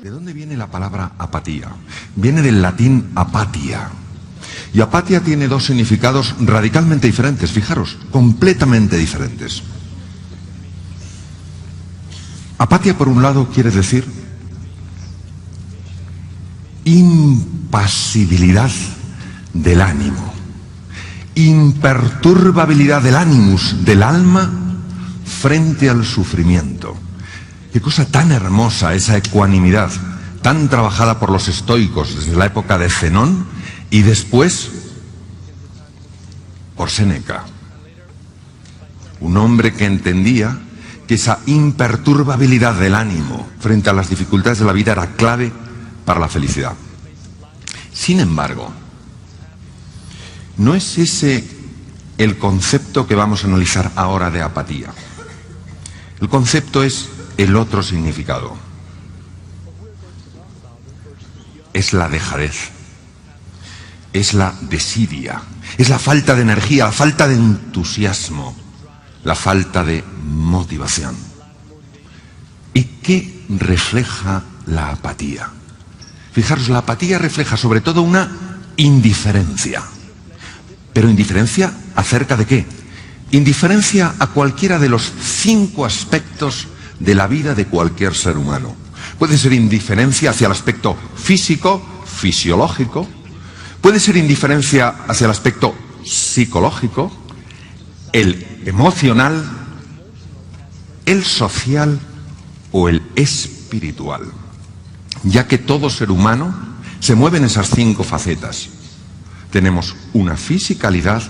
¿De dónde viene la palabra apatía? Viene del latín apatia. Y apatia tiene dos significados radicalmente diferentes, fijaros, completamente diferentes. Apatia, por un lado, quiere decir impasibilidad del ánimo, imperturbabilidad del ánimus, del alma, frente al sufrimiento. Qué cosa tan hermosa esa ecuanimidad, tan trabajada por los estoicos desde la época de Zenón y después por Séneca. Un hombre que entendía que esa imperturbabilidad del ánimo frente a las dificultades de la vida era clave para la felicidad. Sin embargo, no es ese el concepto que vamos a analizar ahora de apatía. El concepto es el otro significado. Es la dejadez, es la desidia, es la falta de energía, la falta de entusiasmo, la falta de motivación. ¿Y qué refleja la apatía? Fijaros, la apatía refleja sobre todo una indiferencia. ¿Pero indiferencia acerca de qué? Indiferencia a cualquiera de los 5 aspectos de la vida de cualquier ser humano. Puede ser indiferencia hacia el aspecto físico, fisiológico. Puede ser indiferencia hacia el aspecto psicológico, el emocional, el social o el espiritual. Ya que todo ser humano se mueve en esas 5 facetas. Tenemos una fisicalidad,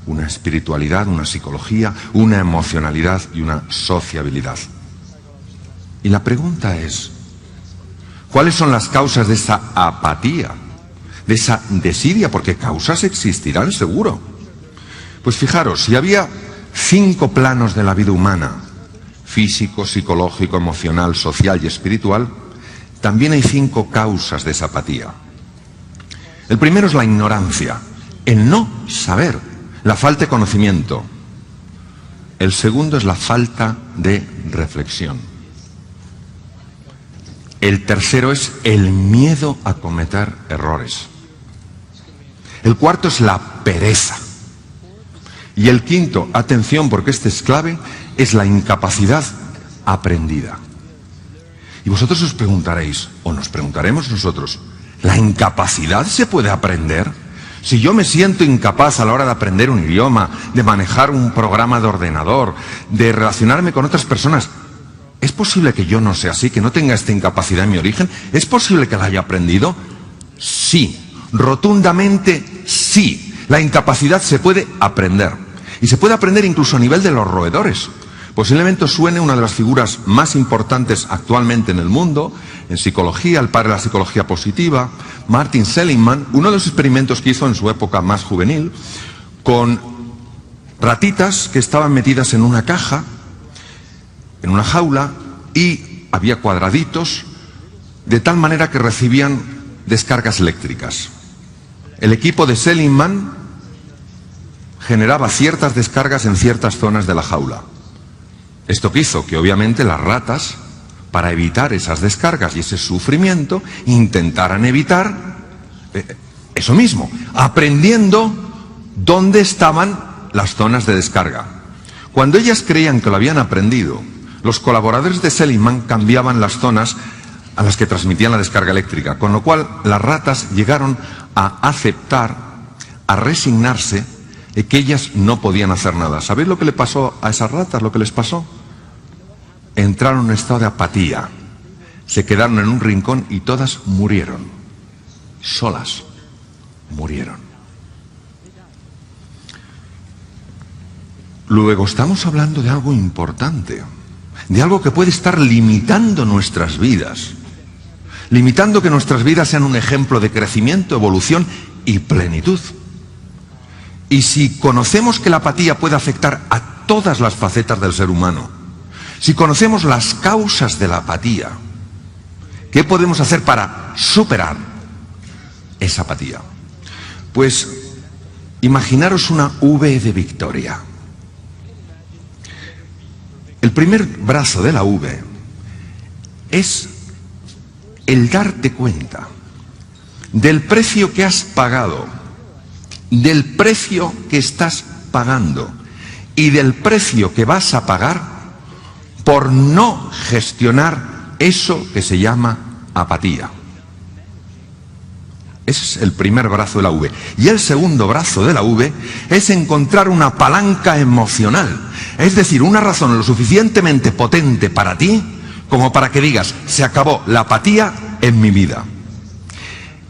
una espiritualidad, una psicología, una emocionalidad y una sociabilidad. Y la pregunta es, ¿cuáles son las causas de esa apatía, de esa desidia? Porque causas existirán seguro. Pues fijaros, si había 5 planos de la vida humana, físico, psicológico, emocional, social y espiritual, también hay 5 causas de esa apatía. El primero es la ignorancia, el no saber, la falta de conocimiento. El segundo es la falta de reflexión. El tercero es el miedo a cometer errores. El cuarto es la pereza. Y el quinto, atención porque este es clave, es la incapacidad aprendida. Y vosotros os preguntaréis, o nos preguntaremos nosotros, ¿la incapacidad se puede aprender? Si yo me siento incapaz a la hora de aprender un idioma, de manejar un programa de ordenador, de relacionarme con otras personas, ¿es posible que yo no sea así, que no tenga esta incapacidad en mi origen? ¿Es posible que la haya aprendido? Sí, rotundamente sí. La incapacidad se puede aprender. Y se puede aprender incluso a nivel de los roedores. Posiblemente os suene una de las figuras más importantes actualmente en el mundo, en psicología, el padre de la psicología positiva, Martin Seligman, uno de los experimentos que hizo en su época más juvenil, con ratitas que estaban metidas en una caja, en una jaula, y había cuadraditos, de tal manera que recibían descargas eléctricas. El equipo de Seligman generaba ciertas descargas en ciertas zonas de la jaula. Esto que hizo que obviamente las ratas, para evitar esas descargas y ese sufrimiento, intentaran evitar eso mismo, aprendiendo dónde estaban las zonas de descarga. Cuando ellas creían que lo habían aprendido, los colaboradores de Seligman cambiaban las zonas a las que transmitían la descarga eléctrica, con lo cual las ratas llegaron a aceptar, a resignarse de que ellas no podían hacer nada. ¿Sabéis lo que le pasó a esas ratas? Lo que les pasó. Entraron en un estado de apatía, se quedaron en un rincón y todas murieron, solas, murieron. Luego estamos hablando de algo importante, de algo que puede estar limitando nuestras vidas, limitando que nuestras vidas sean un ejemplo de crecimiento, evolución y plenitud. Y si conocemos que la apatía puede afectar a todas las facetas del ser humano, si conocemos las causas de la apatía, ¿qué podemos hacer para superar esa apatía? Pues imaginaros una V de Victoria. El primer brazo de la V es el darte cuenta del precio que has pagado, del precio que estás pagando y del precio que vas a pagar por no gestionar eso que se llama apatía. Ese es el primer brazo de la V. Y el segundo brazo de la V es encontrar una palanca emocional. Es decir, una razón lo suficientemente potente para ti como para que digas, se acabó la apatía en mi vida.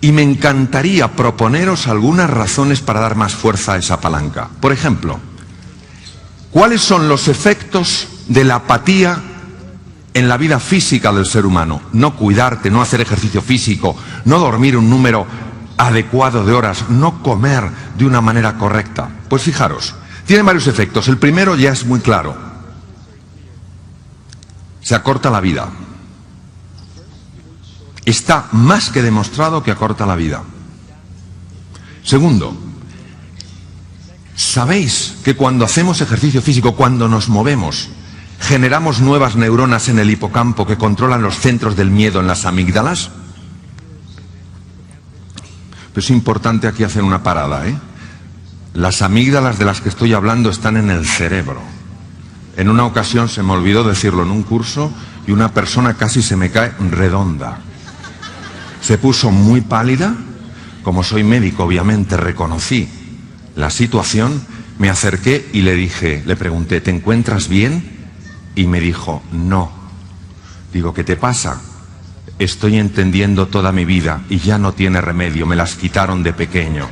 Y me encantaría proponeros algunas razones para dar más fuerza a esa palanca. Por ejemplo, ¿cuáles son los efectos de la apatía en la vida física del ser humano? No cuidarte, no hacer ejercicio físico, no dormir un número adecuado de horas, no comer de una manera correcta. Pues fijaros, tiene varios efectos. El primero ya es muy claro. Se acorta la vida. Está más que demostrado que acorta la vida. Segundo, ¿sabéis que cuando hacemos ejercicio físico, cuando nos movemos, generamos nuevas neuronas en el hipocampo que controlan los centros del miedo en las amígdalas? Pero es importante aquí hacer una parada, ¿eh? Las amígdalas de las que estoy hablando están en el cerebro. En una ocasión se me olvidó decirlo en un curso y una persona casi se me cae redonda. Se puso muy pálida. Como soy médico, obviamente reconocí la situación, me acerqué y le dije, le pregunté, ¿te encuentras bien? Y me dijo, no. Digo, ¿qué te pasa? Estoy entendiendo toda mi vida y ya no tiene remedio, me las quitaron de pequeño.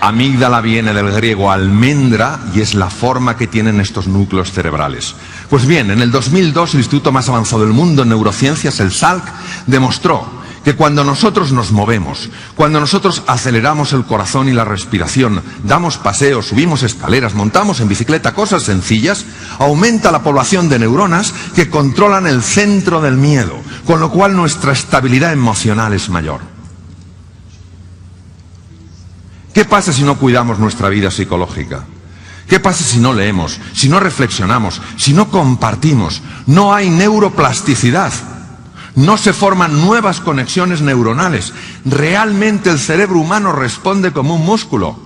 Amígdala viene del griego almendra y es la forma que tienen estos núcleos cerebrales. Pues bien, en el 2002 el instituto más avanzado del mundo en neurociencias, el Salk, demostró que cuando nosotros nos movemos, cuando nosotros aceleramos el corazón y la respiración, damos paseos, subimos escaleras, montamos en bicicleta, cosas sencillas, aumenta la población de neuronas que controlan el centro del miedo, con lo cual nuestra estabilidad emocional es mayor. ¿Qué pasa si no cuidamos nuestra vida psicológica? ¿Qué pasa si no leemos, si no reflexionamos, si no compartimos? No hay neuroplasticidad. No se forman nuevas conexiones neuronales. Realmente el cerebro humano responde como un músculo.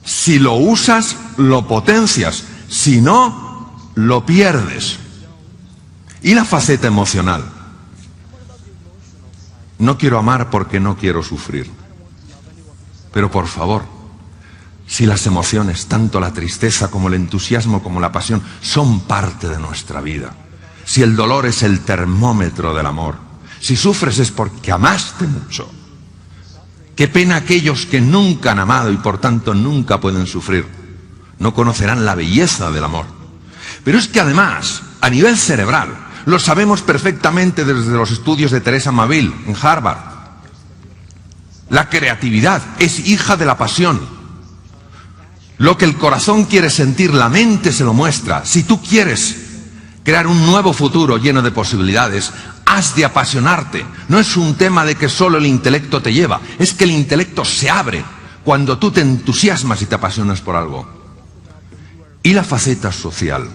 Si lo usas, lo potencias. Si no, lo pierdes. ¿Y la faceta emocional? No quiero amar porque no quiero sufrir. Pero por favor, si las emociones, tanto la tristeza como el entusiasmo como la pasión, son parte de nuestra vida, si el dolor es el termómetro del amor, si sufres es porque amaste mucho. Qué pena aquellos que nunca han amado y por tanto nunca pueden sufrir. No conocerán la belleza del amor. Pero es que además, a nivel cerebral, lo sabemos perfectamente desde los estudios de Teresa Maville en Harvard. La creatividad es hija de la pasión. Lo que el corazón quiere sentir, la mente se lo muestra. Si tú quieres crear un nuevo futuro lleno de posibilidades, has de apasionarte. No es un tema de que solo el intelecto te lleva, es que el intelecto se abre cuando tú te entusiasmas y te apasionas por algo. ¿Y la faceta social?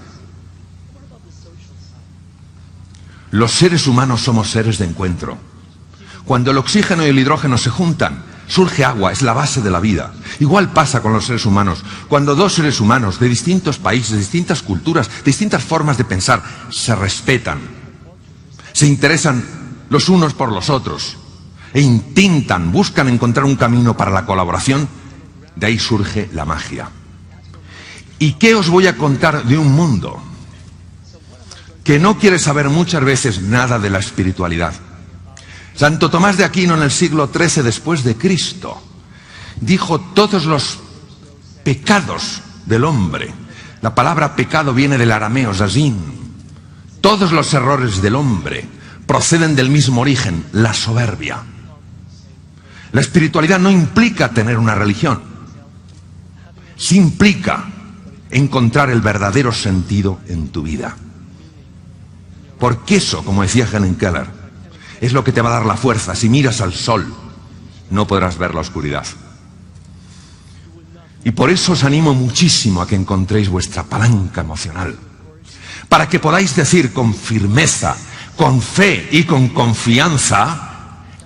Los seres humanos somos seres de encuentro. Cuando el oxígeno y el hidrógeno se juntan, surge agua, es la base de la vida. Igual pasa con los seres humanos. Cuando dos seres humanos de distintos países, distintas culturas, distintas formas de pensar, se respetan, se interesan los unos por los otros e intentan, buscan encontrar un camino para la colaboración, de ahí surge la magia. ¿Y qué os voy a contar de un mundo que no quiere saber muchas veces nada de la espiritualidad? Santo Tomás de Aquino en el siglo XIII después de Cristo dijo todos los pecados del hombre. La palabra pecado viene del arameo, zazín. Todos los errores del hombre proceden del mismo origen, la soberbia. La espiritualidad no implica tener una religión. Sí implica encontrar el verdadero sentido en tu vida. Porque eso, como decía Helen Keller, es lo que te va a dar la fuerza. Si miras al sol, no podrás ver la oscuridad. Y por eso os animo muchísimo a que encontréis vuestra palanca emocional, para que podáis decir con firmeza, con fe y con confianza,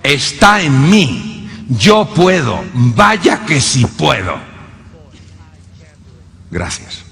está en mí. Yo puedo, vaya que sí puedo. Gracias.